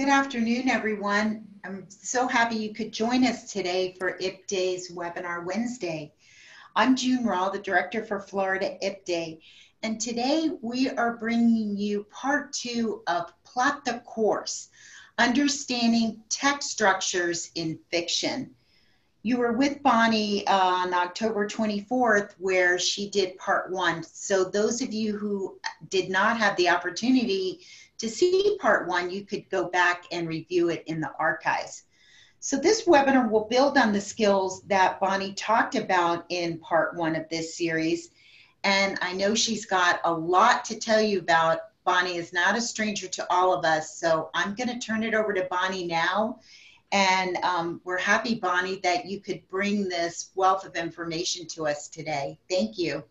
Good afternoon, everyone. I'm so happy you could join us today for IP Day's Webinar Wednesday. I'm June Raw, the Director for Florida IP Day, and today we are bringing you part 2 of Plot the Course, Understanding Text Structures in Fiction. You were with Bonnie on October 24th, where she did part 1. So those of you who did not have the opportunity to see part 1, you could go back and review it in the archives. So this webinar will build on the skills that Bonnie talked about in part 1 of this series. And I know she's got a lot to tell you about. Bonnie is not a stranger to all of us. So I'm going to turn it over to Bonnie now. And we're happy, Bonnie, that you could bring this wealth of information to us today. Thank you.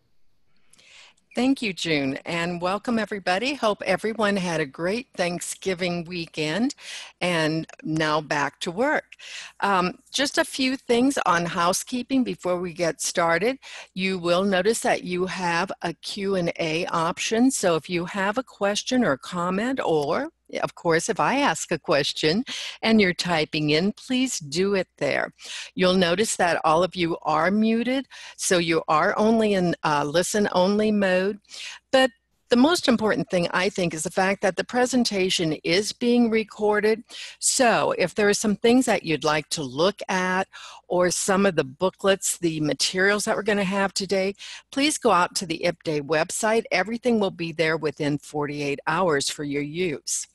Thank you, June, and welcome everybody. Hope everyone had a great Thanksgiving weekend and now back to work. Just a few things on housekeeping before we get started. You will notice that you have a Q&A option. So if you have a question or comment, or of course, if I ask a question and you're typing in, please do it there. You'll notice that all of you are muted, so you are only in listen-only mode. But the most important thing, I think, is the fact that the presentation is being recorded. So if there are some things that you'd like to look at, or some of the booklets, the materials that we're going to have today, please go out to the IP Day website. Everything will be there within 48 hours for your use.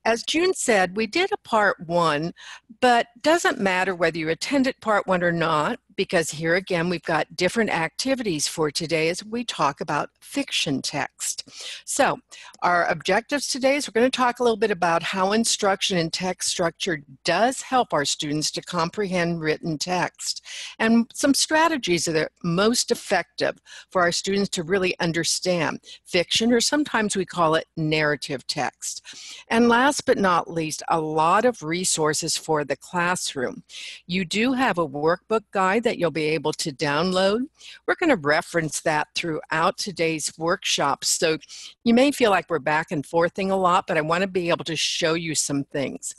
As June said, we did a part 1, but doesn't matter whether you attended part 1 or not, because here again, we've got different activities for today as we talk about fiction text. So our objectives today is we're going to talk a little bit about how instruction in text structure does help our students to comprehend written text, and some strategies that are most effective for our students to really understand fiction, or sometimes we call it narrative text. And last but not least, a lot of resources for the classroom. You do have a workbook guide that you'll be able to download. We're going to reference that throughout today's workshop. So you may feel like we're back and forthing a lot, but I want to be able to show you some things.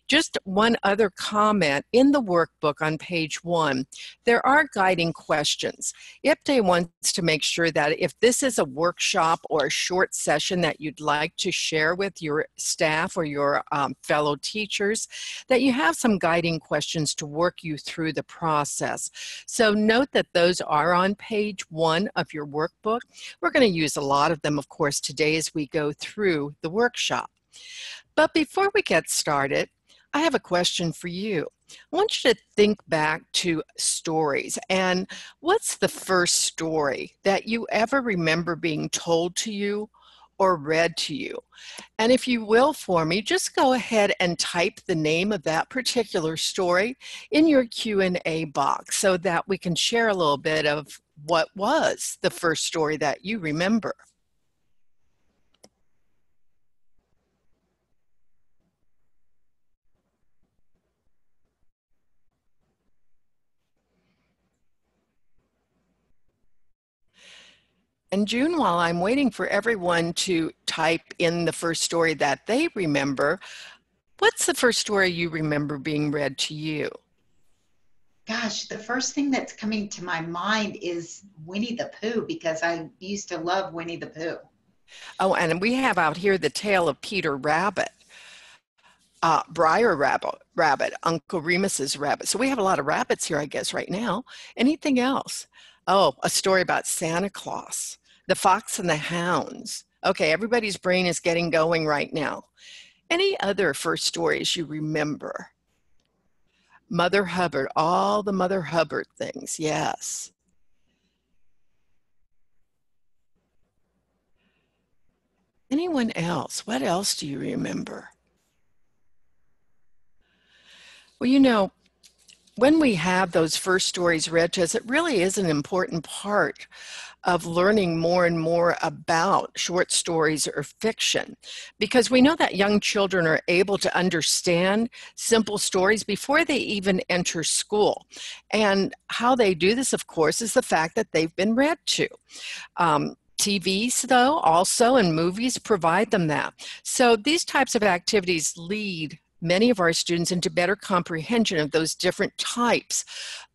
Just one other comment, in the workbook on page 1, there are guiding questions. IP Day wants to make sure that if this is a workshop or a short session that you'd like to share with your staff or your fellow teachers, that you have some guiding questions to work you through the process. So note that those are on page 1 of your workbook. We're going to use a lot of them, of course, today as we go through the workshop. But before we get started, I have a question for you. I want you to think back to stories, and what's the first story that you ever remember being told to you or read to you? And if you will for me, just go ahead and type the name of that particular story in your Q&A box so that we can share a little bit of what was the first story that you remember. And June, while I'm waiting for everyone to type in the first story that they remember, what's the first story you remember being read to you? Gosh, the first thing that's coming to my mind is Winnie the Pooh, because I used to love Winnie the Pooh. Oh, and we have out here the tale of Peter Rabbit, Briar Rabbit, Uncle Remus's rabbit. So we have a lot of rabbits here, I guess, right now. Anything else? Oh, a story about Santa Claus, The Fox and the Hounds. Okay, everybody's brain is getting going right now. Any other first stories you remember? Mother Hubbard, all the Mother Hubbard things, yes. Anyone else? What else do you remember? Well, you know, when we have those first stories read to us, it really is an important part of learning more and more about short stories or fiction, because we know that young children are able to understand simple stories before they even enter school. And how they do this, of course, is the fact that they've been read to. TVs, though, also, and movies provide them that. So these types of activities lead many of our students into better comprehension of those different types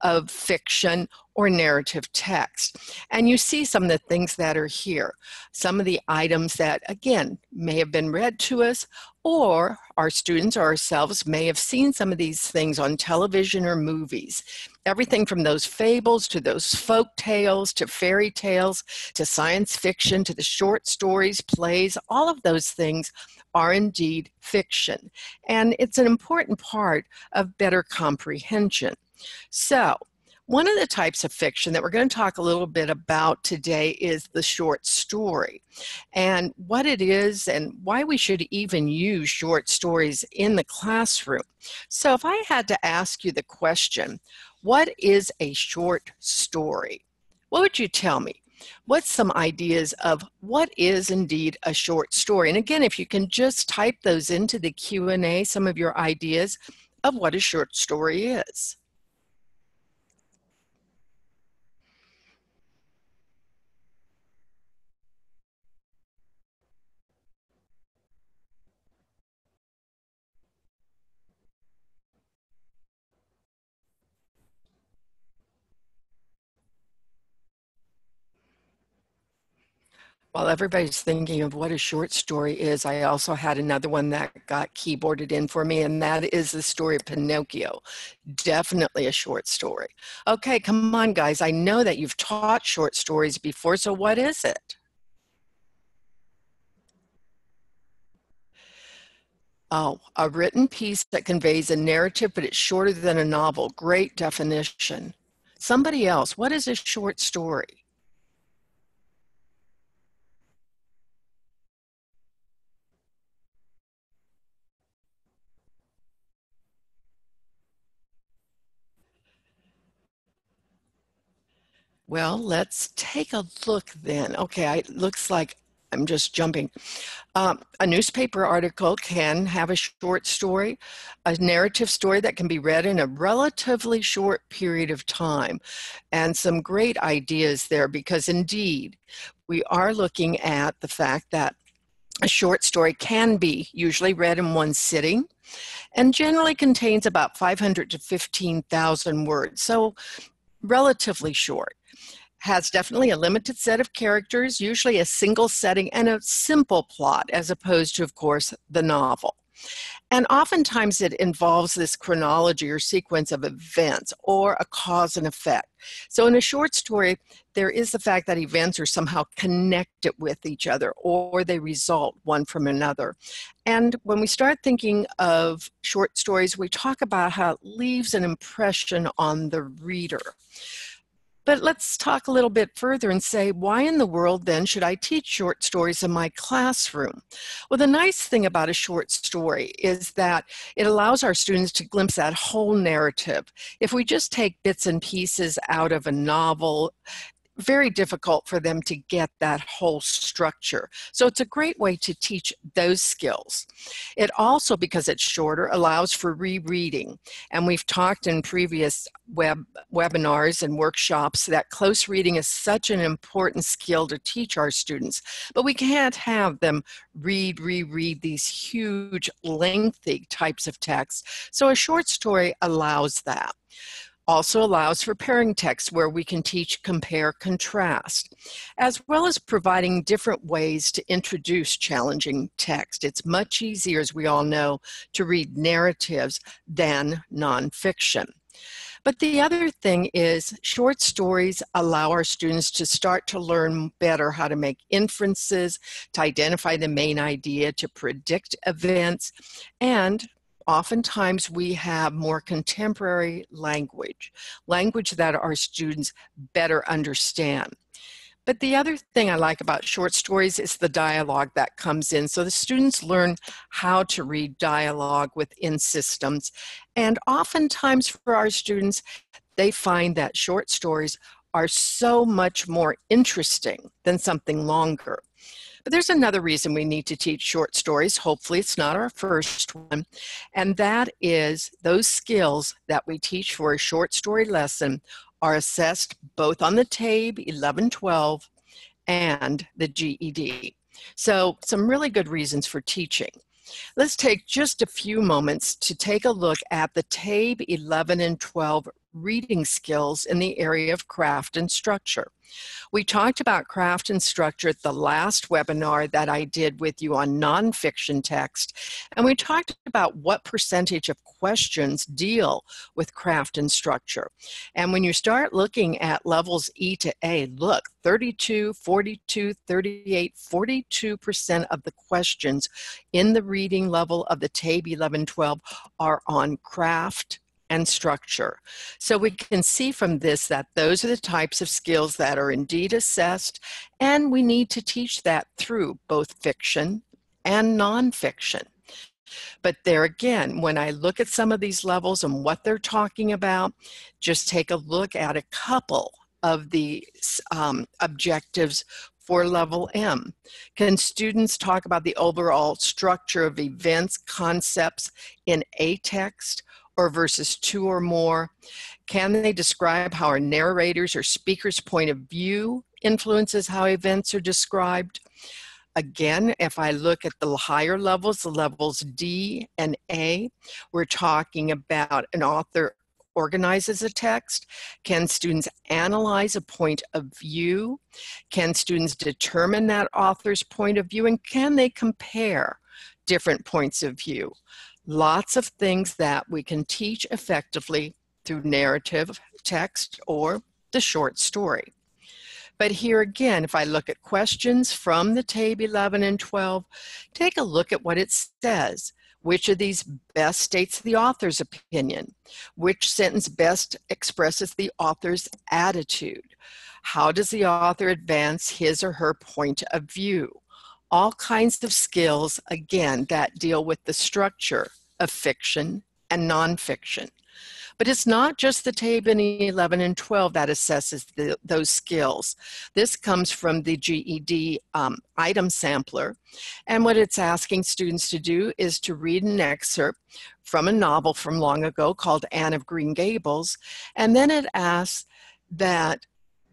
of fiction or narrative text. And you see some of the things that are here. Some of the items that, again, may have been read to us, or our students or ourselves may have seen some of these things on television or movies. Everything from those fables to those folk tales to fairy tales to science fiction to the short stories, plays, all of those things are indeed fiction. And it's an important part of better comprehension. So, one of the types of fiction that we're going to talk a little bit about today is the short story, and what it is and why we should even use short stories in the classroom. So if I had to ask you the question, what is a short story? What would you tell me? What's some ideas of what is indeed a short story? And again, if you can just type those into the Q&A, some of your ideas of what a short story is. While everybody's thinking of what a short story is, I also had another one that got keyboarded in for me, and that is the story of Pinocchio. Definitely a short story. Okay, come on, guys. I know that you've taught short stories before, so what is it? Oh, a written piece that conveys a narrative, but it's shorter than a novel. Great definition. Somebody else, what is a short story? Well, let's take a look then. Okay, it looks like I'm just jumping. A newspaper article can have a short story, a narrative story that can be read in a relatively short period of time. And some great ideas there, because indeed, we are looking at the fact that a short story can be usually read in one sitting and generally contains about 500 to 15,000 words, so relatively short. Has definitely a limited set of characters, usually a single setting and a simple plot, as opposed to, of course, the novel. And oftentimes it involves this chronology or sequence of events or a cause and effect. So in a short story, there is the fact that events are somehow connected with each other or they result one from another. And when we start thinking of short stories, we talk about how it leaves an impression on the reader. But let's talk a little bit further and say, why in the world then should I teach short stories in my classroom? Well, the nice thing about a short story is that it allows our students to glimpse that whole narrative. If we just take bits and pieces out of a novel, very difficult for them to get that whole structure. So it's a great way to teach those skills. It also, because it's shorter, allows for rereading. And we've talked in previous webinars and workshops that close reading is such an important skill to teach our students. But we can't have them reread these huge, lengthy types of text. So a short story allows that. Also allows for pairing text where we can teach compare contrast, as well as providing different ways to introduce challenging text. It's much easier, as we all know, to read narratives than nonfiction. But the other thing is short stories allow our students to start to learn better how to make inferences, to identify the main idea, to predict events, and oftentimes we have more contemporary language that our students better understand. But the other thing I like about short stories is the dialogue that comes in. So the students learn how to read dialogue within systems. And oftentimes for our students, they find that short stories are so much more interesting than something longer. But there's another reason we need to teach short stories. Hopefully it's not our first one. And that is those skills that we teach for a short story lesson are assessed both on the TABE 11-12 and the GED. So some really good reasons for teaching. Let's take just a few moments to take a look at the TABE 11 and 12 reading skills in the area of craft and structure. We talked about craft and structure at the last webinar that I did with you on nonfiction text, and we talked about what percentage of questions deal with craft and structure. And when you start looking at levels E to A, look, 32, 42, 38, 42% of the questions in the reading level of the TABE 11-12 are on craft and structure. So we can see from this that those are the types of skills that are indeed assessed, and we need to teach that through both fiction and nonfiction. But there again, when I look at some of these levels and what they're talking about, just take a look at a couple of the objectives for level M. Can students talk about the overall structure of events, concepts in a text, or versus two or more? Can they describe how a narrator's or speaker's point of view influences how events are described? Again, if I look at the higher levels, the levels D and A, we're talking about an author organizes a text. Can students analyze a point of view? Can students determine that author's point of view? And can they compare different points of view? Lots of things that we can teach effectively through narrative text or the short story. But here again, if I look at questions from the TABE 11 and 12, take a look at what it says. Which of these best states the author's opinion? Which sentence best expresses the author's attitude? How does the author advance his or her point of view? All kinds of skills, again, that deal with the structure of fiction and nonfiction. But it's not just the TABE 11 and 12 that assesses those skills. This comes from the GED Item Sampler. And what it's asking students to do is to read an excerpt from a novel from long ago called Anne of Green Gables. And then it asks that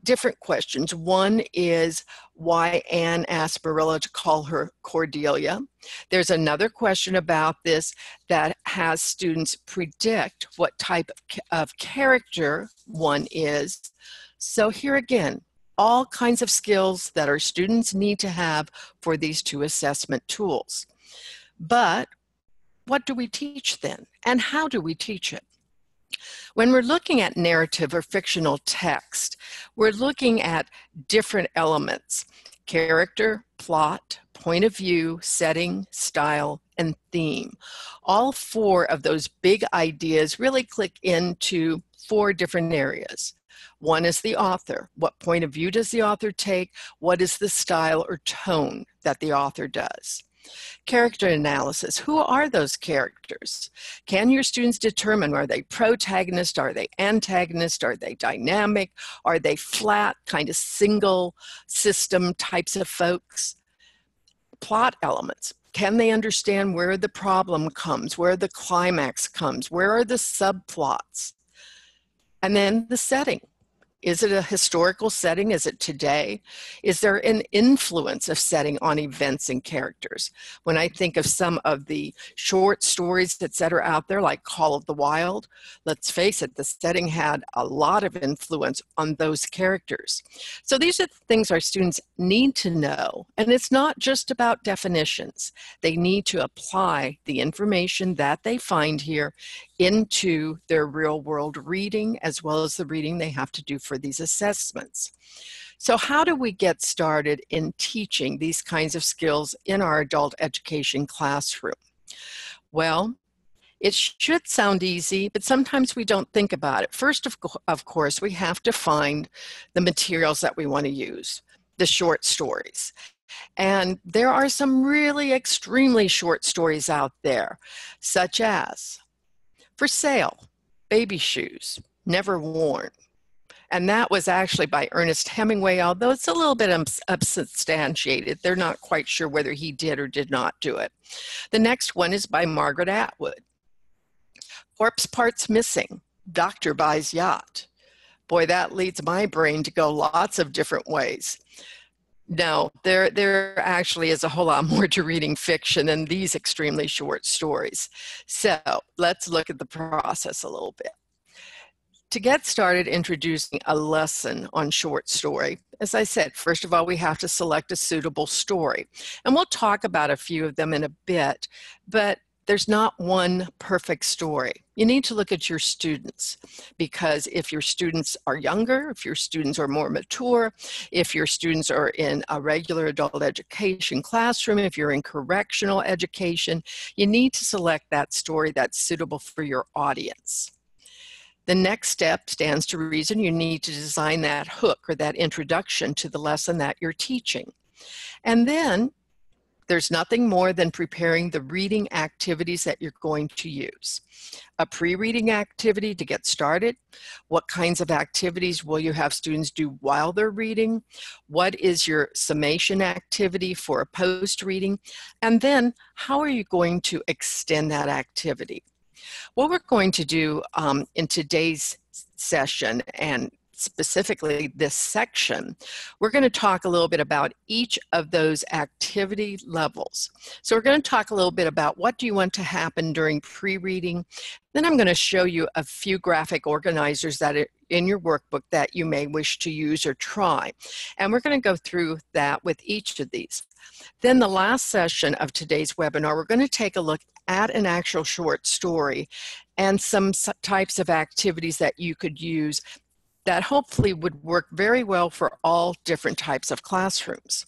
different questions. One is why Anne asked Marilla to call her Cordelia. There's another question about this that has students predict what type of character one is. So here again, all kinds of skills that our students need to have for these two assessment tools. But what do we teach then? And how do we teach it? When we're looking at narrative or fictional text, we're looking at different elements: character, plot, point of view, setting, style, and theme. All four of those big ideas really click into four different areas. One is the author. What point of view does the author take? What is the style or tone that the author does? Character analysis. Who are those characters? Can your students determine, are they protagonist? Are they antagonist? Are they dynamic? Are they flat, kind of single system types of folks? Plot elements. Can they understand where the problem comes, where the climax comes, where are the subplots? And then the setting. Is it a historical setting? Is it today? Is there an influence of setting on events and characters? When I think of some of the short stories that are out there, like Call of the Wild, let's face it, the setting had a lot of influence on those characters. So these are the things our students need to know. And it's not just about definitions. They need to apply the information that they find here into their real world reading, as well as the reading they have to do for these assessments. So how do we get started in teaching these kinds of skills in our adult education classroom? Well, it should sound easy, but sometimes we don't think about it. First, of course, we have to find the materials that we want to use, the short stories. And there are some really extremely short stories out there, such as For Sale, Baby Shoes, Never Worn. And that was actually by Ernest Hemingway, although it's a little bit unsubstantiated. They're not quite sure whether he did or did not do it. The next one is by Margaret Atwood. Corpse Parts Missing, Doctor Buys Yacht. Boy, that leads my brain to go lots of different ways. No, there actually is a whole lot more to reading fiction than these extremely short stories. So let's look at the process a little bit. To get started introducing a lesson on short story, as I said, first of all, we have to select a suitable story. And we'll talk about a few of them in a bit, but there's not one perfect story. You need to look at your students, because if your students are younger, if your students are more mature, if your students are in a regular adult education classroom, if you're in correctional education, you need to select that story that's suitable for your audience. The next step stands to reason. You need to design that hook or that introduction to the lesson that you're teaching. And then there's nothing more than preparing the reading activities that you're going to use. A pre-reading activity to get started. What kinds of activities will you have students do while they're reading? What is your summation activity for a post-reading? And then how are you going to extend that activity? What we're going to do in today's session, and specifically this section, we're going to talk a little bit about each of those activity levels. So we're going to talk a little bit about what do you want to happen during pre-reading. Then I'm going to show you a few graphic organizers that are in your workbook that you may wish to use or try. And we're going to go through that with each of these. Then the last session of today's webinar, we're going to take a look at an actual short story and some types of activities that you could use that hopefully would work very well for all different types of classrooms.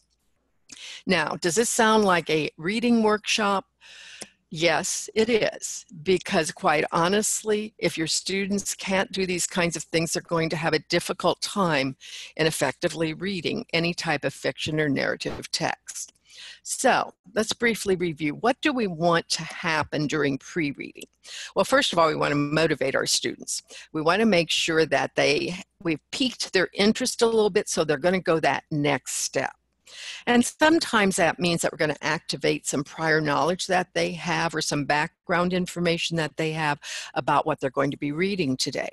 Now, does this sound like a reading workshop? Yes, it is, because quite honestly, if your students can't do these kinds of things, they're going to have a difficult time in effectively reading any type of fiction or narrative text. So let's briefly review. What do we want to happen during pre-reading? Well, first of all, we want to motivate our students. We want to make sure that we've piqued their interest a little bit, so they're going to go that next step. And sometimes that means that we're going to activate some prior knowledge that they have or some background information that they have about what they're going to be reading today.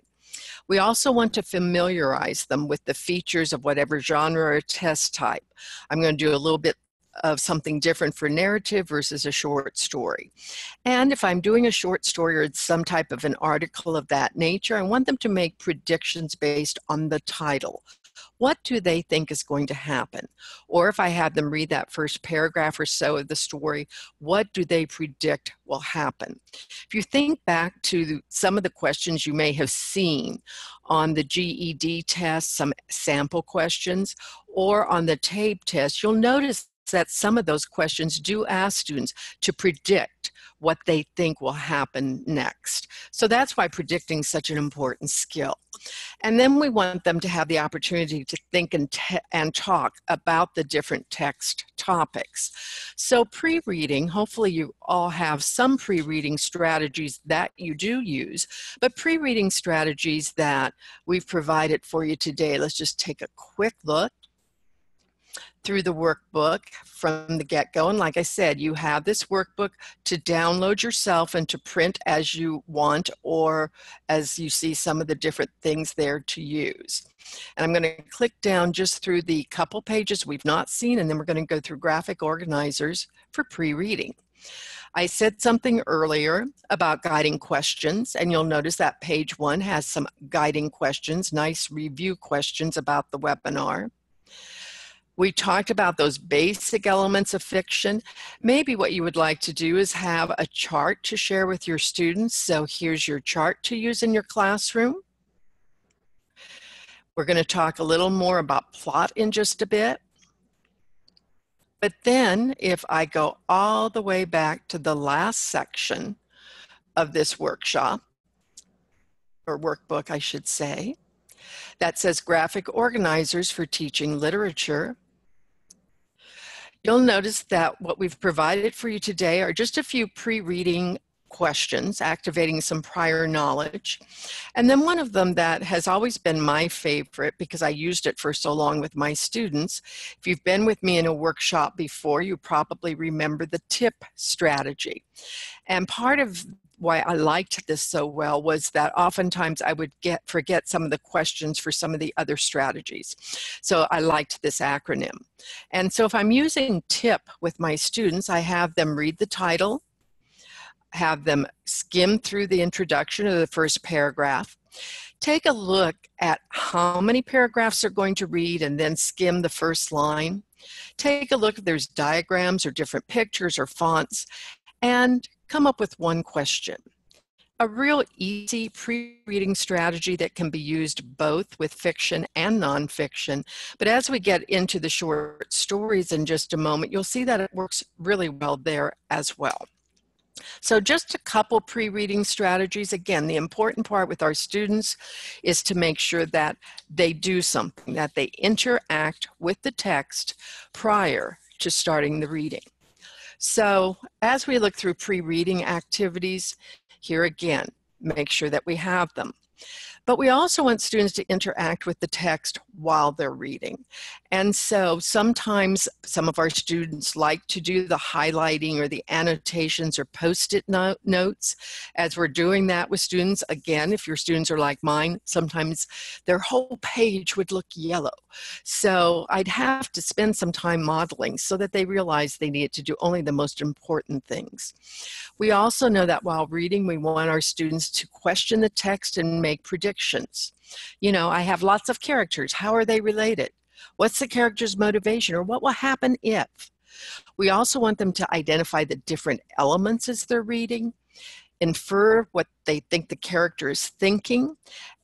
We also want to familiarize them with the features of whatever genre or test type. I'm going to do a little bit of something different for narrative versus a short story. And if I'm doing a short story or some type of an article of that nature, I want them to make predictions based on the title. What do they think is going to happen? Or if I have them read that first paragraph or so of the story, what do they predict will happen? If you think back to some of the questions you may have seen on the GED test, some sample questions, or on the TABE test, you'll notice that some of those questions do ask students to predict what they think will happen next. So that's why predicting is such an important skill. And then we want them to have the opportunity to think and talk about the different text topics. So pre-reading, hopefully you all have some pre-reading strategies that you do use, but pre-reading strategies that we've provided for you today. Let's just take a quick look through the workbook from the get-go. And like I said, you have this workbook to download yourself and to print as you want, or as you see some of the different things there to use. And I'm going to click down just through the couple pages we've not seen, and then we're going to go through graphic organizers for pre-reading. I said something earlier about guiding questions, and you'll notice that page 1 has some guiding questions, nice review questions about the webinar. We talked about those basic elements of fiction. Maybe what you would like to do is have a chart to share with your students. So here's your chart to use in your classroom. We're going to talk a little more about plot in just a bit. But then if I go all the way back to the last section of this workshop, or workbook, I should say, that says graphic organizers for teaching literature, you'll notice that what we've provided for you today are just a few pre-reading questions, activating some prior knowledge. And then one of them that has always been my favorite because I used it for so long with my students. If you've been with me in a workshop before, you probably remember the tip strategy. And part of why I liked this so well was that oftentimes I would forget some of the questions for some of the other strategies. So I liked this acronym. And so if I'm using TIP with my students, I have them read the title, have them skim through the introduction of the first paragraph, take a look at how many paragraphs they're going to read and then skim the first line. Take a look if there's diagrams or different pictures or fonts, and come up with one question. A real easy pre-reading strategy that can be used both with fiction and nonfiction. But as we get into the short stories in just a moment, you'll see that it works really well there as well. So just a couple pre-reading strategies. Again, the important part with our students is to make sure that they do something, that they interact with the text prior to starting the reading. So as we look through pre-reading activities, here again, make sure that we have them. But we also want students to interact with the text while they're reading. And so sometimes some of our students like to do the highlighting or the annotations or Postit notes. As we're doing that with students, again, if your students are like mine, sometimes their whole page would look yellow. So I'd have to spend some time modeling so that they realize they needed to do only the most important things. We also know that while reading, we want our students to question the text and make predictions. You know, I have lots of characters. How are they related? What's the character's motivation, or what will happen if? We also want them to identify the different elements as they're reading, infer what they think the character is thinking,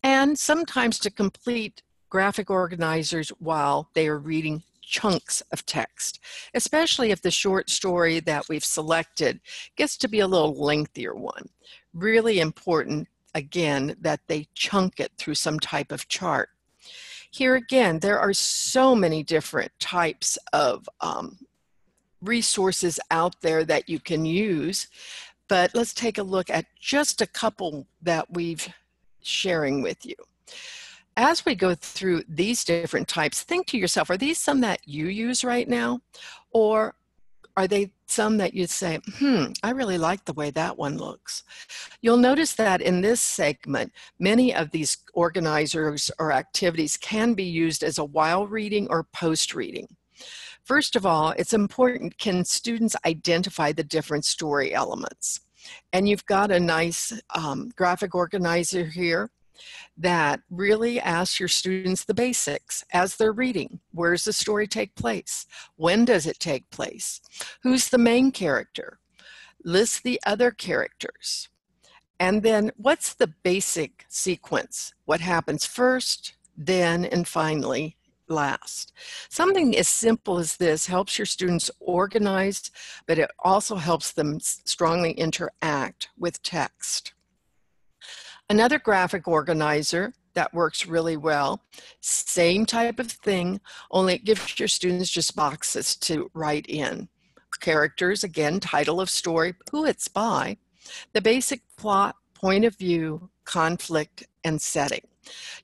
and sometimes to complete graphic organizers while they are reading chunks of text, especially if the short story that we've selected gets to be a little lengthier one. Really important, again, that they chunk it through some type of chart. Here again, there are so many different types of resources out there that you can use, but let's take a look at just a couple that we've sharing with you. As we go through these different types, think to yourself, are these some that you use right now? Or are they some that you'd say, I really like the way that one looks? You'll notice that in this segment, many of these organizers or activities can be used as a while reading or post reading. First of all, it's important, can students identify the different story elements? And you've got a nice graphic organizer here that really asks your students the basics as they're reading. Where does the story take place? When does it take place? Who's the main character? List the other characters. And then what's the basic sequence? What happens first, then, and finally last? Something as simple as this helps your students organize, but it also helps them strongly interact with text. Another graphic organizer that works really well, same type of thing, only it gives your students just boxes to write in. Characters, again, title of story, who it's by, the basic plot, point of view, conflict, and setting.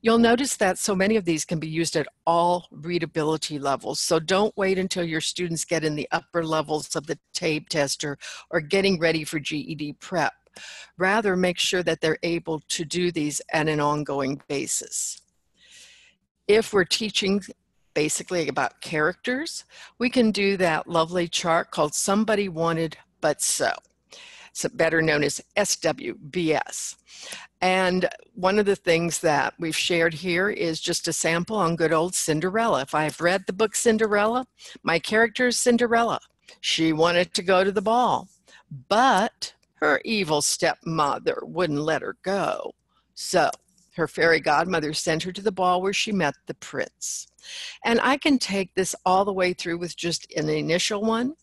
You'll notice that so many of these can be used at all readability levels, so don't wait until your students get in the upper levels of the TABE tester or getting ready for GED prep. Rather, make sure that they're able to do these at an ongoing basis. If we're teaching basically about characters, we can do that lovely chart called Somebody Wanted But So. It's better known as SWBS. And one of the things that we've shared here is just a sample on good old Cinderella. If I've read the book Cinderella, my character is Cinderella. She wanted to go to the ball, but her evil stepmother wouldn't let her go. So her fairy godmother sent her to the ball where she met the prince. And I can take this all the way through with just an initial one,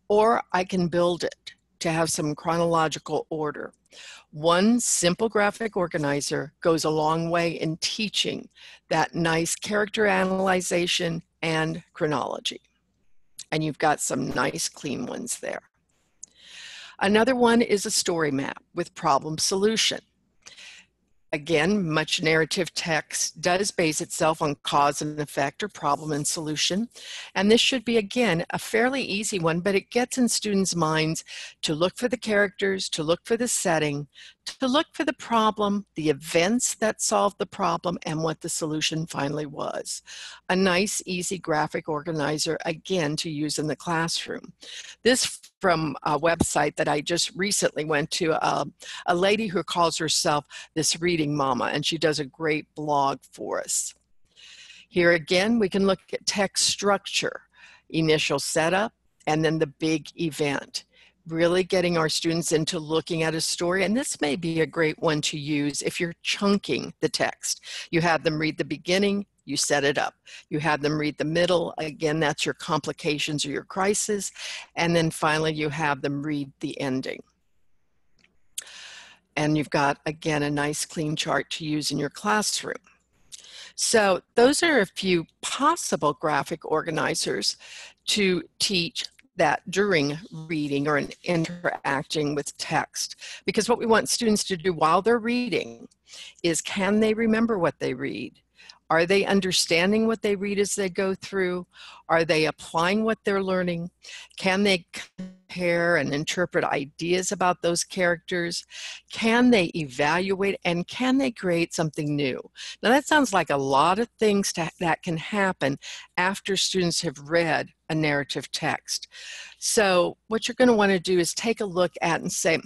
or I can build it to have some chronological order. One simple graphic organizer goes a long way in teaching that nice character analyzation and chronology. And you've got some nice clean ones there. Another one is a story map with problem solution. Again, much narrative text does base itself on cause and effect or problem and solution. And this should be, again, a fairly easy one, but it gets in students' minds to look for the characters, to look for the setting, to look for the problem, the events that solved the problem, and what the solution finally was. A nice, easy graphic organizer, again, to use in the classroom. This from a website that I just recently went to, a lady who calls herself This Reading Mama, and she does a great blog for us. Here again, we can look at text structure, initial setup, and then the big event. Really getting our students into looking at a story, and this may be a great one to use if you're chunking the text. You have them read the beginning, you set it up. You have them read the middle, again, that's your complications or your crisis, and then finally you have them read the ending. And you've got, again, a nice clean chart to use in your classroom. So those are a few possible graphic organizers to teach that during reading or interacting with text. Because what we want students to do while they're reading is, can they remember what they read? Are they understanding what they read as they go through? Are they applying what they're learning? Can they compare and interpret ideas about those characters? Can they evaluate, and can they create something new? Now that sounds like a lot of things that can happen after students have read a narrative text. So what you're going to want to do is take a look at and say,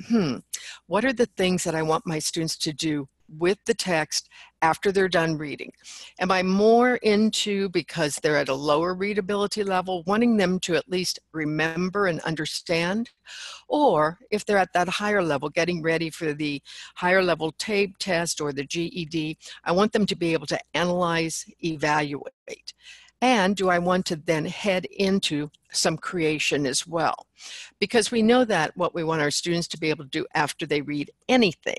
what are the things that I want my students to do with the text after they're done reading? Am I more into, because they're at a lower readability level, wanting them to at least remember and understand? Or if they're at that higher level, getting ready for the higher level TABE test or the GED, I want them to be able to analyze, evaluate. And do I want to then head into some creation as well? Because we know that what we want our students to be able to do after they read anything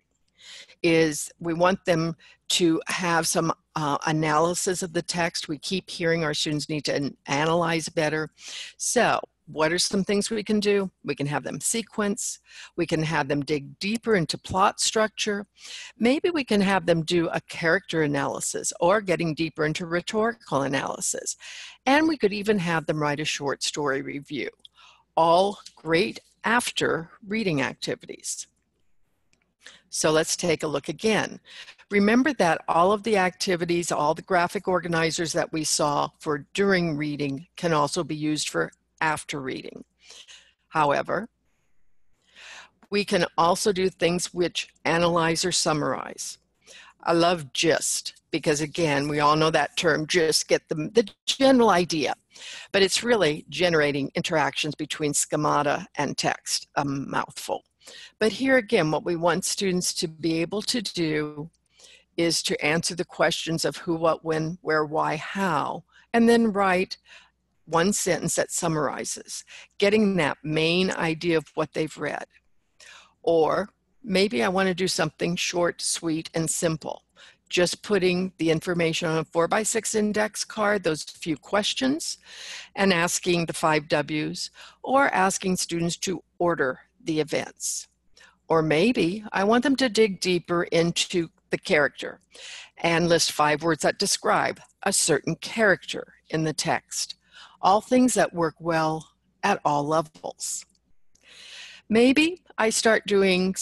is we want them to have some analysis of the text. We keep hearing our students need to analyze better. So what are some things we can do? We can have them sequence. We can have them dig deeper into plot structure. Maybe we can have them do a character analysis or getting deeper into rhetorical analysis. And we could even have them write a short story review. All great after reading activities. So let's take a look again. Remember that all of the activities, all the graphic organizers that we saw for during reading can also be used for after reading. However, we can also do things which analyze or summarize. I love GIST because, again, we all know that term, just get the general idea, but it's really generating interactions between schemata and text, a mouthful. But here again, what we want students to be able to do is to answer the questions of who, what, when, where, why, how, and then write one sentence that summarizes, getting that main idea of what they've read. Or maybe I want to do something short, sweet, and simple. Just putting the information on a 4x6 index card, those few questions, and asking the 5 W's, or asking students to order the events. Or maybe I want them to dig deeper into the character and list 5 words that describe a certain character in the text. All things that work well at all levels. Maybe I start doing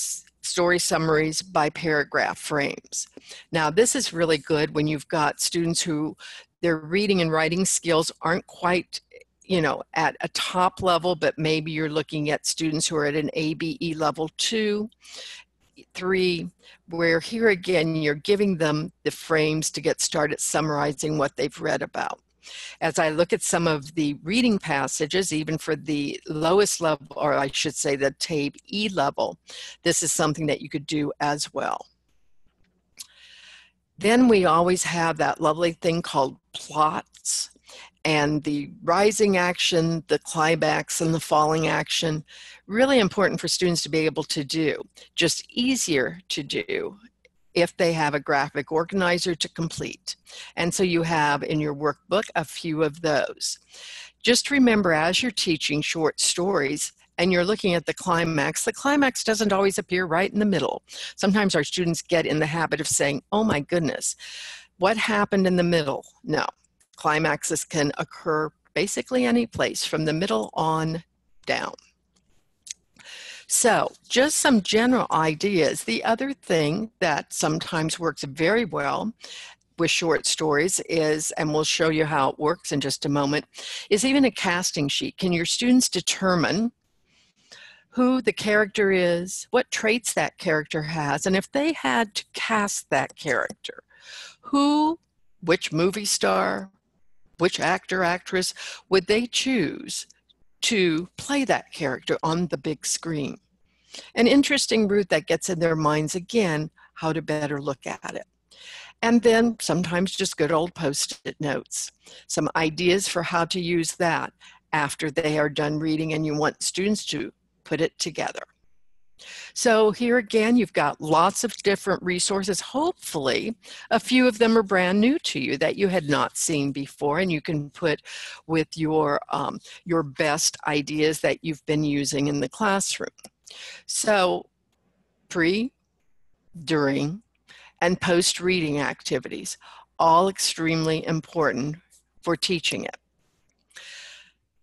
story summaries by paragraph frames. Now this is really good when you've got students who their reading and writing skills aren't quite at a top level, but maybe you're looking at students who are at an ABE level 2, 3, where here again, you're giving them the frames to get started summarizing what they've read about. As I look at some of the reading passages, even for the lowest level, or I should say the TABE E level, this is something that you could do as well. Then we always have that lovely thing called plots. And the rising action, the climax, and the falling action, really important for students to be able to do. Just easier to do if they have a graphic organizer to complete. And so you have in your workbook a few of those. Just remember, as you're teaching short stories, and you're looking at the climax doesn't always appear right in the middle. Sometimes our students get in the habit of saying, oh my goodness, what happened in the middle? No, climaxes can occur basically any place from the middle on down. So just some general ideas. The other thing that sometimes works very well with short stories is, and we'll show you how it works in just a moment, is even a casting sheet. Can your students determine who the character is, what traits that character has, and if they had to cast that character, which movie star, which actor, actress would they choose to play that character on the big screen? An interesting route that gets in their minds, again, how to better look at it. And then sometimes just good old Post-it notes, some ideas for how to use that after they are done reading and you want students to put it together. So here again, you've got lots of different resources. Hopefully, a few of them are brand new to you that you had not seen before, and you can put with your best ideas that you've been using in the classroom. So pre, during, and post-reading activities, all extremely important for teaching it.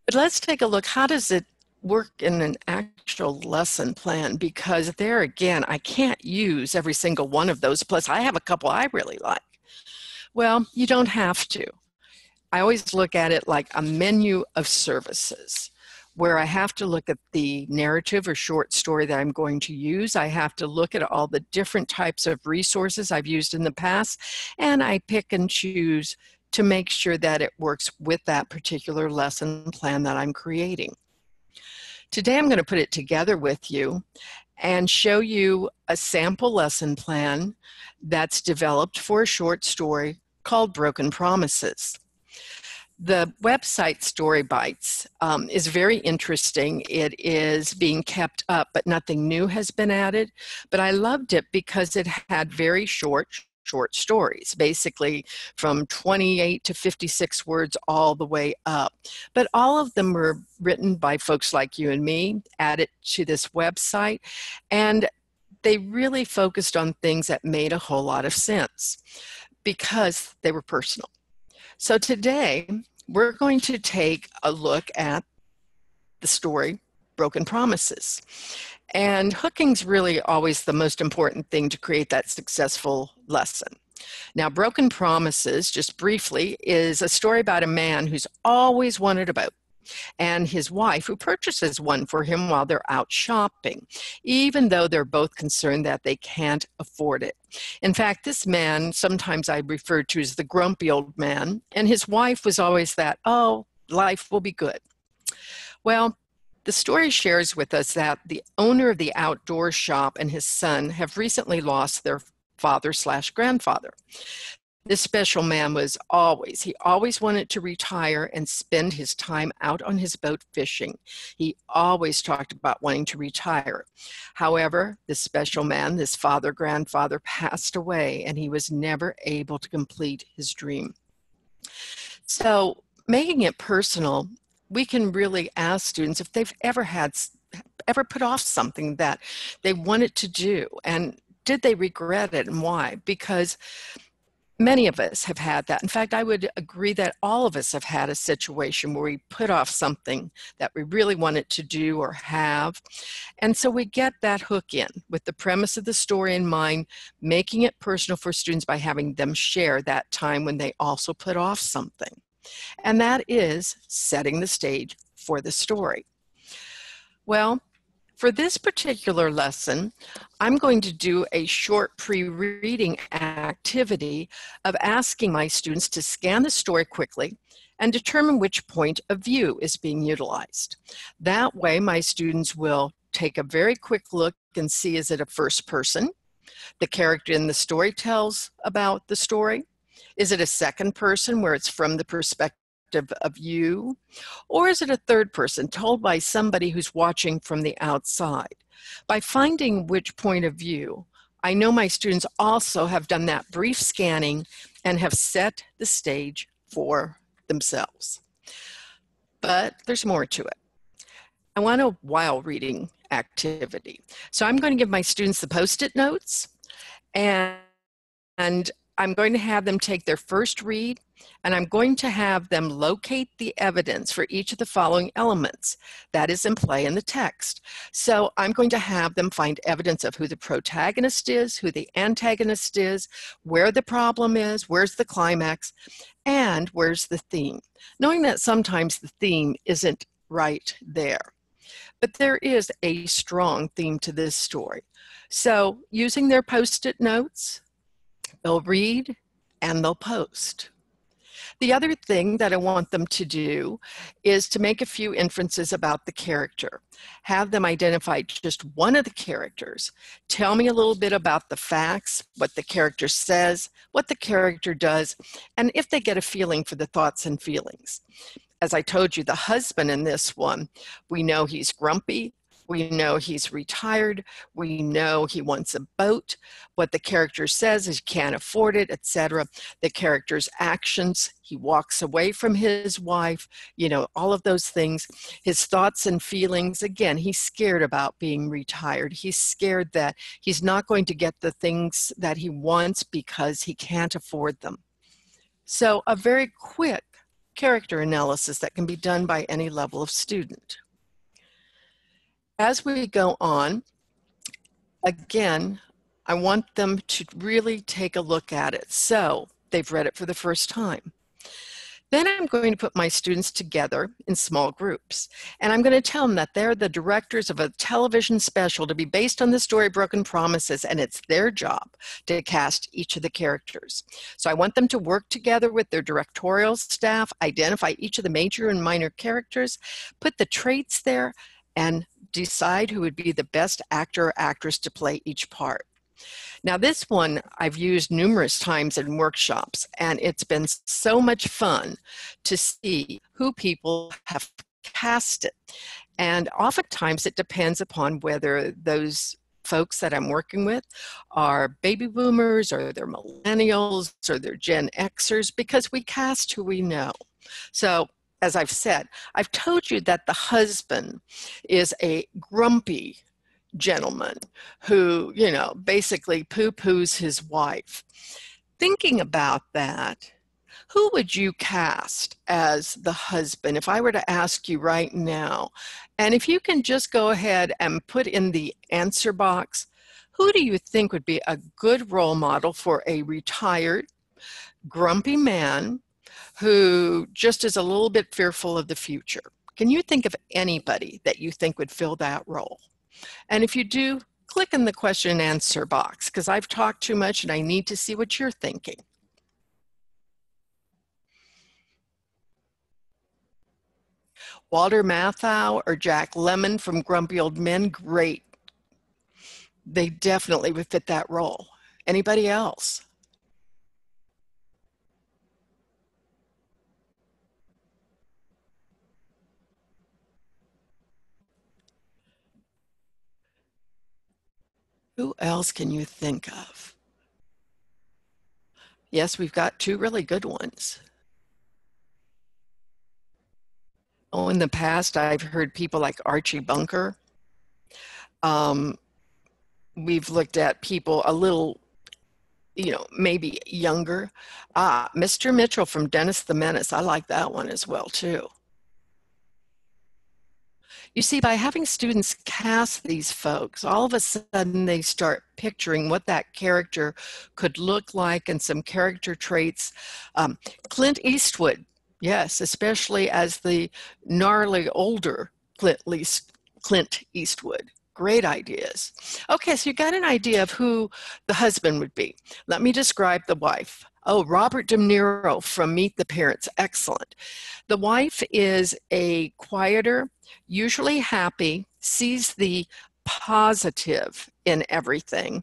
But let's take a look. How does it work in an actual lesson plan? Because there again, I can't use every single one of those. Plus, I have a couple I really like. Well, you don't have to. I always look at it like a menu of services, where I have to look at the narrative or short story that I'm going to use. I have to look at all the different types of resources I've used in the past, and I pick and choose to make sure that it works with that particular lesson plan that I'm creating. Today I'm going to put it together with you and show you a sample lesson plan that's developed for a short story called Broken Promises. The website StoryBytes is very interesting. It is being kept up, but nothing new has been added. But I loved it because it had very short stories, basically from 28 to 56 words all the way up. But all of them were written by folks like you and me, added to this website, and they really focused on things that made a whole lot of sense because they were personal. So today, we're going to take a look at the story, Broken Promises. And hooking's really always the most important thing to create that successful lesson. Now, Broken Promises, just briefly, is a story about a man who's always wanted a boat, and his wife, who purchases one for him while they're out shopping, even though they're both concerned that they can't afford it. In fact, this man, sometimes I refer to as the grumpy old man, and his wife was always that, oh, life will be good. Well, the story shares with us that the owner of the outdoor shop and his son have recently lost their father/grandfather. This special man he always wanted to retire and spend his time out on his boat fishing. He always talked about wanting to retire. However, this special man, this grandfather, passed away, and he was never able to complete his dream. So, making it personal, we can really ask students if they've ever put off something that they wanted to do, and did they regret it, and why? Because many of us have had that. In fact, I would agree that all of us have had a situation where we put off something that we really wanted to do or have. And so we get that hook in with the premise of the story in mind, making it personal for students by having them share that time when they also put off something. And that is setting the stage for the story. Well, for this particular lesson, I'm going to do a short pre-reading activity of asking my students to scan the story quickly and determine which point of view is being utilized. That way, my students will take a very quick look and see, is it a first person? The character in the story tells about the story. Is it a second person where it's from the perspective of you? Or is it a third person told by somebody who's watching from the outside? By finding which point of view, I know my students also have done that brief scanning and have set the stage for themselves. But there's more to it. I want a while reading activity. So I'm going to give my students the Post-it notes, and I'm going to have them take their first read, and I'm going to have them locate the evidence for each of the following elements that is in play in the text. So I'm going to have them find evidence of who the protagonist is, who the antagonist is, where the problem is, where's the climax, and where's the theme. Knowing that sometimes the theme isn't right there. But there is a strong theme to this story. So using their Post-it notes, they'll read and they'll post. The other thing that I want them to do is to make a few inferences about the character. Have them identify just one of the characters. Tell me a little bit about the facts, what the character says, what the character does, and if they get a feeling for the thoughts and feelings. As I told you, the husband in this one, we know he's grumpy. We know he's retired. We know he wants a boat. What the character says is he can't afford it, etc. The character's actions, he walks away from his wife, you know, all of those things. His thoughts and feelings, again, he's scared about being retired. He's scared that he's not going to get the things that he wants because he can't afford them. So a very quick character analysis that can be done by any level of student. As we go on, again, I want them to really take a look at it. So they've read it for the first time. Then I'm going to put my students together in small groups, and I'm going to tell them that they're the directors of a television special to be based on the story Broken Promises, and it's their job to cast each of the characters. So I want them to work together with their directorial staff, identify each of the major and minor characters, put the traits there, and decide who would be the best actor or actress to play each part. Now this one I've used numerous times in workshops, and it's been so much fun to see who people have casted. And oftentimes it depends upon whether those folks that I'm working with are baby boomers or they're millennials or they're Gen Xers, because we cast who we know. So as I've said, I've told you that the husband is a grumpy gentleman who, you know, basically poo-poos his wife. Thinking about that, who would you cast as the husband if I were to ask you right now? And if you can just go ahead and put in the answer box, who do you think would be a good role model for a retired, grumpy man who just is a little bit fearful of the future? Can you think of anybody that you think would fill that role? And if you do, click in the question and answer box, because I've talked too much and I need to see what you're thinking. Walter Matthau or Jack Lemmon from Grumpy Old Men, great. They definitely would fit that role. Anybody else? Who else can you think of? Yes, we've got two really good ones. Oh, in the past, I've heard people like Archie Bunker. We've looked at people a little, you know, maybe younger. Mr. Mitchell from Dennis the Menace. I like that one as well, too. You see, by having students cast these folks, all of a sudden they start picturing what that character could look like and some character traits. Clint Eastwood, yes, especially as the gnarly older Clint Eastwood. Great ideas. Okay, so you got an idea of who the husband would be. Let me describe the wife. Oh, Robert De Niro from Meet the Parents. Excellent. The wife is a quieter, usually happy, sees the positive in everything.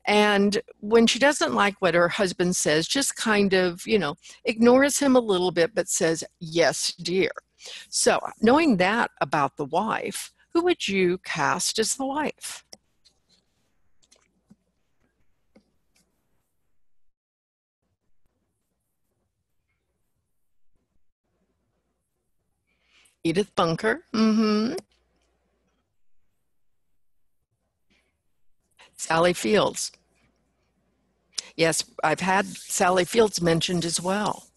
And when she doesn't like what her husband says, just kind of, you know, ignores him a little bit, but says, yes, dear. So knowing that about the wife, who would you cast as the wife? Edith Bunker. Mm-hmm. Sally Fields. Yes, I've had Sally Fields mentioned as well.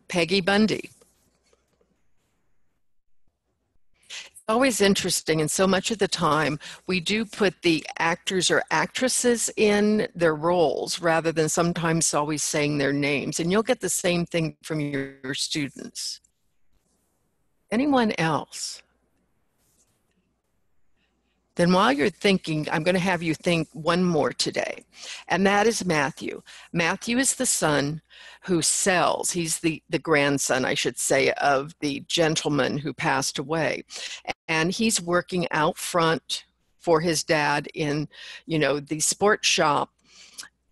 Peggy Bundy. Always interesting, and so much of the time we do put the actors or actresses in their roles rather than sometimes always saying their names, and you'll get the same thing from your students. Anyone else? Then while you're thinking, I'm going to have you think one more today, and that is Matthew. Matthew is the son who sells. He's the grandson, I should say, of the gentleman who passed away. And he's working out front for his dad in, the sports shop.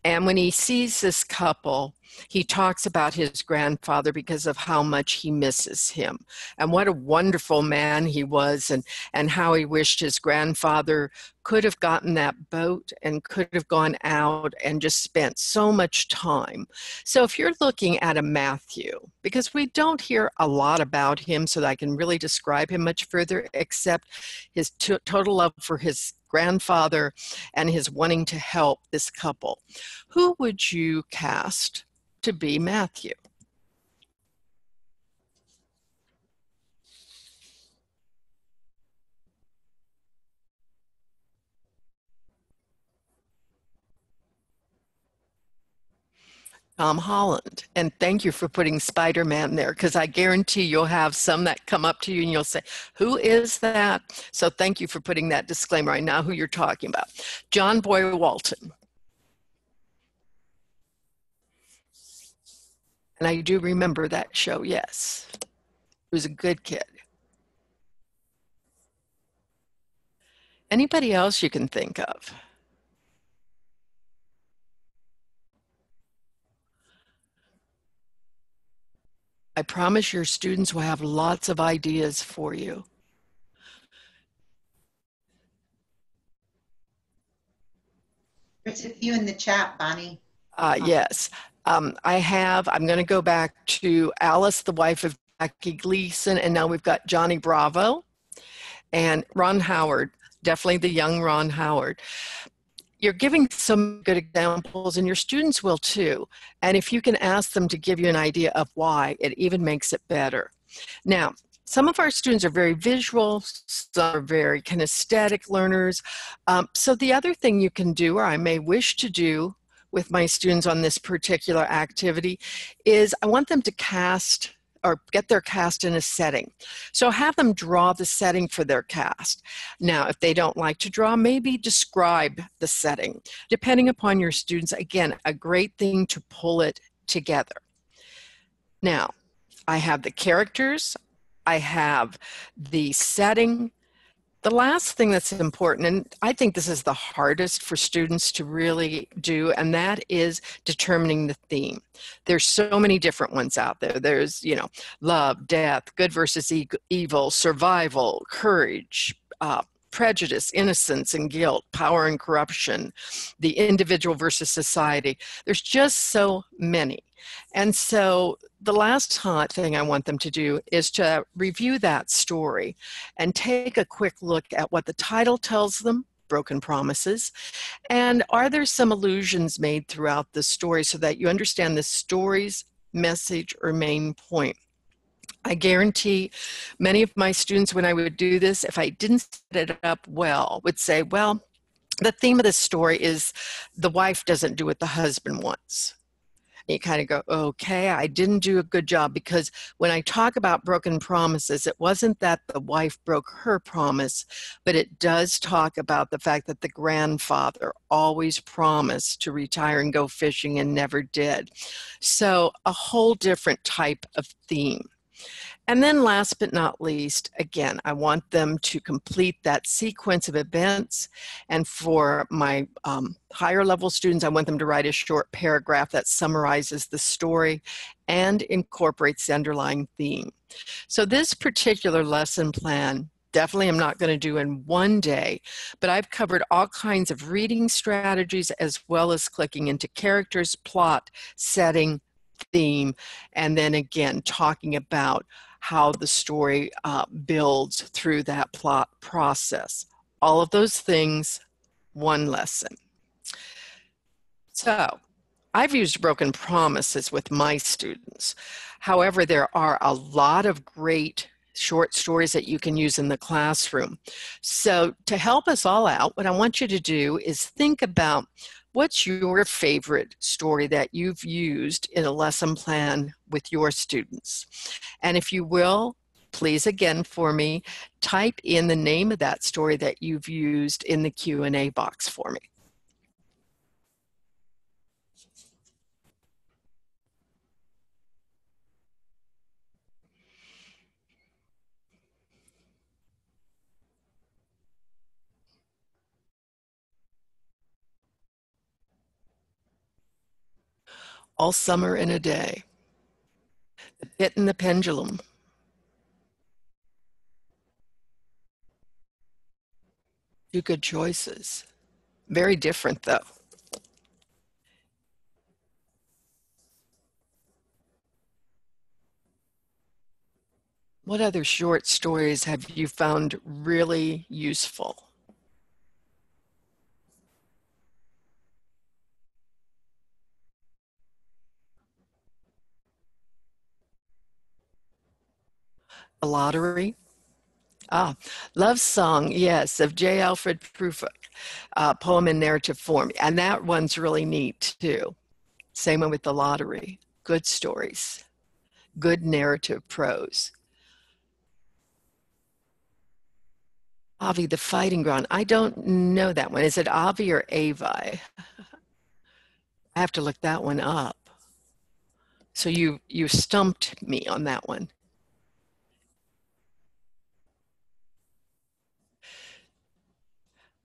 And when he sees this couple, he talks about his grandfather because of how much he misses him and what a wonderful man he was, and how he wished his grandfather could have gotten that boat and could have gone out and just spent so much time. So if you're looking at a Matthew, because we don't hear a lot about him so that I can really describe him much further, except his total love for his grandfather and his wanting to help this couple, who would you cast to be Matthew? Tom Holland. And thank you for putting Spider-Man there, because I guarantee you'll have some that come up to you and you'll say, who is that? So thank you for putting that disclaimer. I know who you're talking about. John Boy Walton. And I do remember that show, yes. He was a good kid. Anybody else you can think of? I promise your students will have lots of ideas for you. There's a few in the chat, Bonnie. Yes. I'm going to go back to Alice, the wife of Jackie Gleason, and now we've got Johnny Bravo and Ron Howard, definitely the young Ron Howard. You're giving some good examples, and your students will too. And if you can ask them to give you an idea of why, it even makes it better. Now, some of our students are very visual, some are very kinesthetic learners. So the other thing you can do, or I may wish to do with my students on this particular activity, is I want them to cast or get their cast in a setting. So have them draw the setting for their cast. Now, if they don't like to draw, maybe describe the setting. Depending upon your students, again, a great thing to pull it together. Now, I have the characters, I have the setting. The last thing that's important, and I think this is the hardest for students to really do, and that is determining the theme. There's so many different ones out there. There's, love, death, good versus evil, survival, courage, prejudice, innocence and guilt, power and corruption, the individual versus society. There's just so many. And so the last thing I want them to do is to review that story and take a quick look at what the title tells them, Broken Promises, and are there some allusions made throughout the story so that you understand the story's message or main point. I guarantee many of my students, when I would do this, if I didn't set it up well, would say, well, the theme of the story is the wife doesn't do what the husband wants. And you kind of go, okay, I didn't do a good job, because when I talk about broken promises, it wasn't that the wife broke her promise, but it does talk about the fact that the grandfather always promised to retire and go fishing and never did. So a whole different type of theme. And then last but not least, again, I want them to complete that sequence of events. And for my higher level students, I want them to write a short paragraph that summarizes the story and incorporates the underlying theme. So this particular lesson plan, definitely I'm not going to do in one day, but I've covered all kinds of reading strategies as well as clicking into characters, plot, setting, theme, and then again talking about how the story builds through that plot process. All of those things, one lesson. So I've used broken promises with my students. However, there are a lot of great short stories that you can use in the classroom. So to help us all out, what I want you to do is think about what's your favorite story that you've used in a lesson plan with your students. And if you will, please again for me, type in the name of that story that you've used in the Q&A box for me. All Summer in a Day, The Pit and the Pendulum, Two Good Choices. Very different though. What other short stories have you found really useful? The Lottery. Ah, Love Song, yes, of J. Alfred Prufrock, poem in narrative form. And that one's really neat too. Same one with The Lottery. Good stories, good narrative prose. Avi, the Fighting Ground. I don't know that one. Is it Avi or Avi? I have to look that one up. So you stumped me on that one.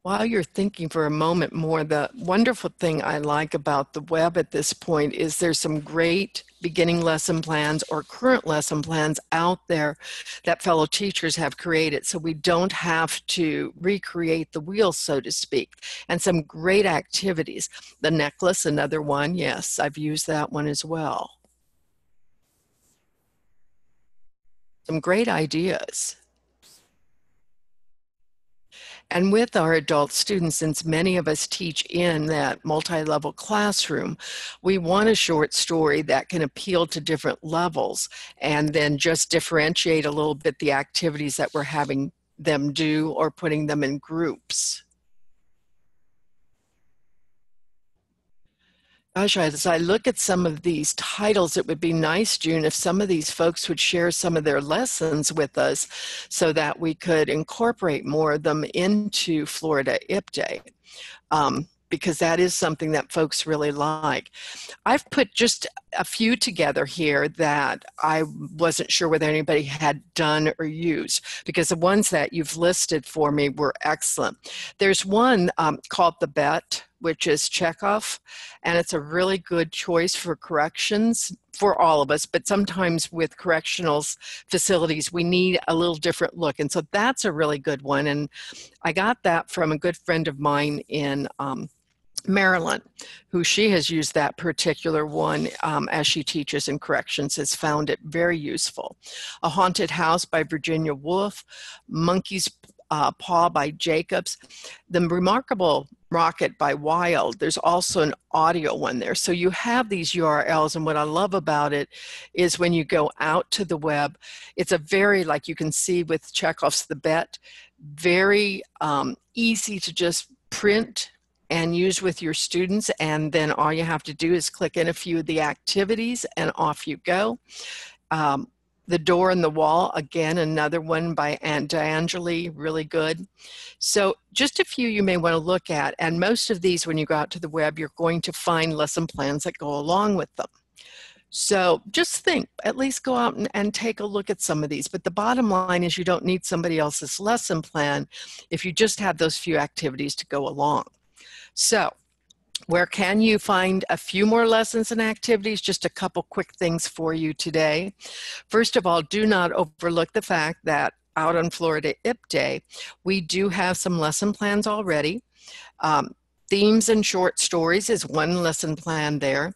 While you're thinking for a moment more, the wonderful thing I like about the web at this point is there's some great beginning lesson plans or current lesson plans out there that fellow teachers have created, so we don't have to recreate the wheel, so to speak, and some great activities. The necklace, another one, yes, I've used that one as well. Some great ideas. And with our adult students, since many of us teach in that multi-level classroom, we want a short story that can appeal to different levels and then just differentiate a little bit the activities that we're having them do or putting them in groups. Gosh, as I look at some of these titles, it would be nice, June, if some of these folks would share some of their lessons with us so that we could incorporate more of them into Florida IP Day, because that is something that folks really like. I've put just a few together here that I wasn't sure whether anybody had done or used, because the ones that you've listed for me were excellent. There's one called The Bet, which is Chekhov, and it's a really good choice for corrections for all of us, but sometimes with correctional facilities, we need a little different look. And so that's a really good one. And I got that from a good friend of mine in Maryland, who she has used that particular one as she teaches in corrections, has found it very useful. A Haunted House by Virginia Woolf, Monkey's Paw by Jacobs, The Remarkable Rocket by Wild. There's also an audio one there. So you have these URLs, and what I love about it is when you go out to the web, it's a very, like you can see with Chekhov's The Bet, very easy to just print and use with your students, and then all you have to do is click in a few of the activities and off you go. The Door in the Wall, again, another one by Aunt D'Angeli, really good. So just a few you may want to look at, and most of these, when you go out to the web, you're going to find lesson plans that go along with them. So just think, at least go out and take a look at some of these. But the bottom line is you don't need somebody else's lesson plan if you just have those few activities to go along. So where can you find a few more lessons and activities? Just a couple quick things for you today. First of all, do not overlook the fact that out on Florida IP Day, we do have some lesson plans already. Themes and short stories is one lesson plan there.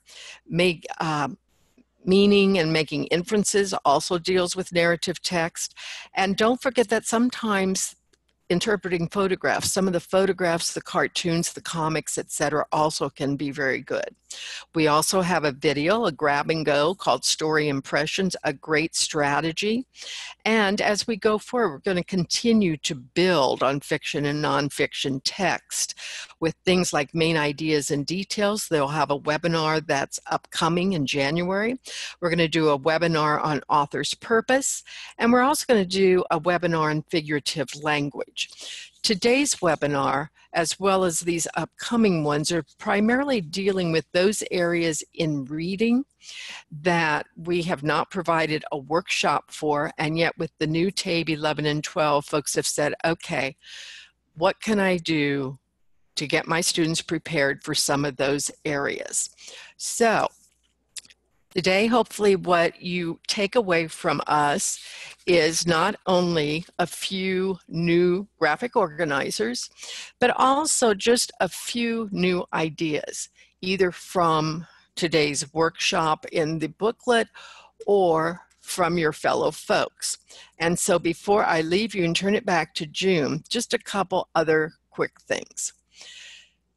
meaning and making inferences also deals with narrative text. And don't forget that sometimes interpreting photographs, some of the photographs, the cartoons, the comics, etc., also can be very good. We also have a video, a grab and go called Story Impressions, a great strategy. And as we go forward, we're going to continue to build on fiction and nonfiction text with things like main ideas and details. They'll have a webinar that's upcoming in January. We're going to do a webinar on author's purpose, and we're also going to do a webinar on figurative language. Today's webinar, as well as these upcoming ones, are primarily dealing with those areas in reading that we have not provided a workshop for, and yet with the new TABE 11 and 12, folks have said, okay, what can I do to get my students prepared for some of those areas? So today, hopefully what you take away from us is not only a few new graphic organizers, but also just a few new ideas, either from today's workshop in the booklet or from your fellow folks. And so before I leave you and turn it back to June, just a couple other quick things.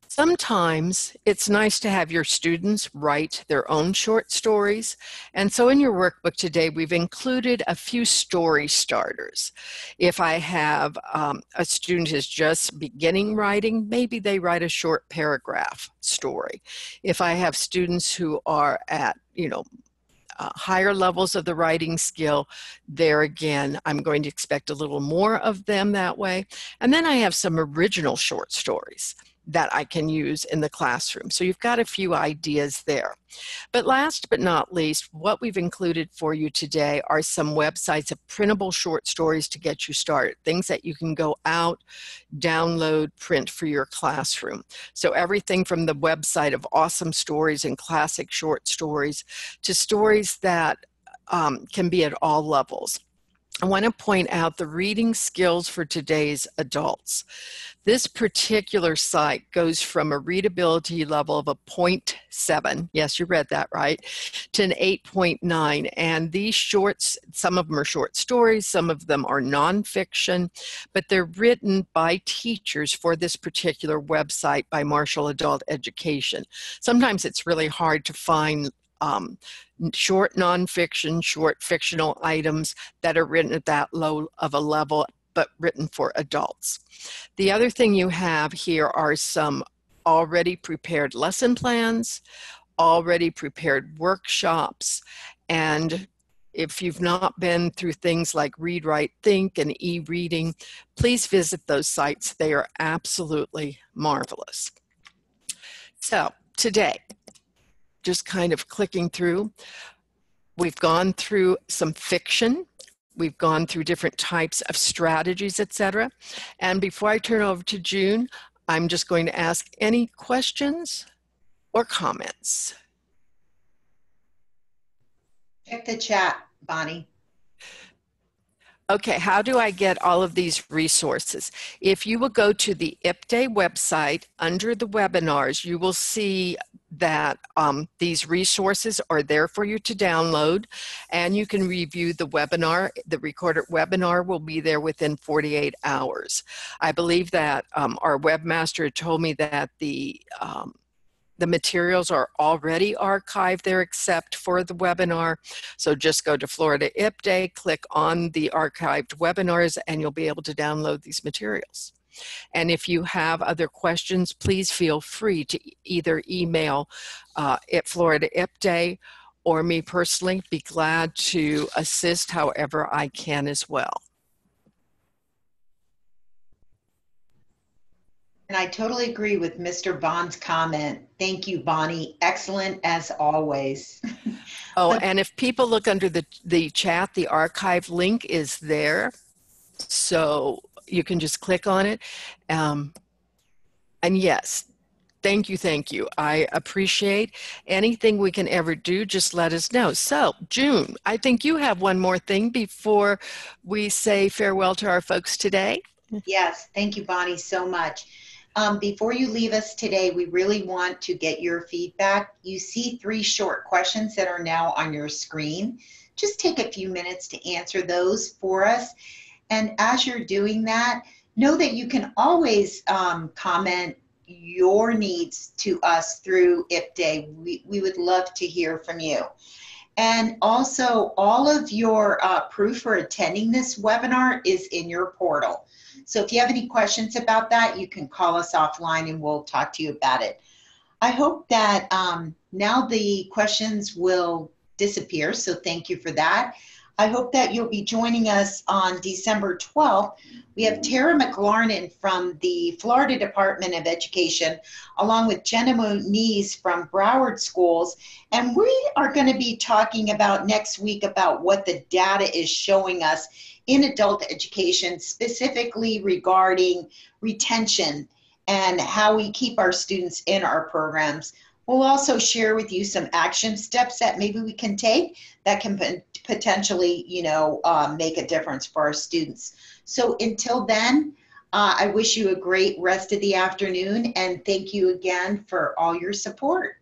Sometimes it's nice to have your students write their own short stories. And so in your workbook today, we've included a few story starters. If I have a student who's just beginning writing, maybe they write a short paragraph story. If I have students who are at, higher levels of the writing skill, there again, I'm going to expect a little more of them that way. And then I have some original short stories that I can use in the classroom. So you've got a few ideas there. But last but not least, what we've included for you today are some websites of printable short stories to get you started, things that you can go out, download, print for your classroom. So everything from the website of awesome stories and classic short stories to stories that can be at all levels. I want to point out the reading skills for today's adults. This particular site goes from a readability level of a 0.7, yes, you read that right, to an 8.9. And these shorts, some of them are short stories, some of them are nonfiction, but they're written by teachers for this particular website by Marshall Adult Education. Sometimes it's really hard to find short nonfiction, short fictional items that are written at that low of a level, but written for adults. The other thing you have here are some already prepared lesson plans, already prepared workshops, and if you've not been through things like Read, Write, Think and e-reading, please visit those sites. They are absolutely marvelous. So today, just kind of clicking through, we've gone through some fiction. We've gone through different types of strategies, etc. And before I turn over to June, I'm just going to ask any questions or comments. Check the chat, Bonnie. Okay, how do I get all of these resources? If you will go to the IPDAY website, under the webinars, you will see that these resources are there for you to download, and you can review the webinar. The recorded webinar will be there within 48 hours. I believe that our webmaster told me that the materials are already archived there except for the webinar. So just go to Florida IPDAY, click on the archived webinars, and you'll be able to download these materials. And if you have other questions, please feel free to either email at Florida IPDAY or me personally. Be glad to assist however I can as well. And I totally agree with Mr. Bond's comment. Thank you, Bonnie. Excellent as always. Oh, and if people look under the chat, the archive link is there. So you can just click on it. And yes, thank you. I appreciate anything we can ever do. Just let us know. So June, I think you have one more thing before we say farewell to our folks today. Yes, thank you, Bonnie, so much. Before you leave us today, we really want to get your feedback. You see 3 short questions that are now on your screen. Just take a few minutes to answer those for us. And as you're doing that, know that you can always comment your needs to us through IPDAY. We would love to hear from you. And also, all of your proof for attending this webinar is in your portal. So if you have any questions about that, you can call us offline and we'll talk to you about it. I hope that now the questions will disappear, so thank you for that. I hope that you'll be joining us on December 12th. We have Tara McLarnon from the Florida Department of Education, along with Jenna Moniz from Broward Schools, and we are going to be talking about next week about what the data is showing us in adult education, specifically regarding retention and how we keep our students in our programs. We'll also share with you some action steps that maybe we can take that can potentially, make a difference for our students. So until then, I wish you a great rest of the afternoon, and thank you again for all your support.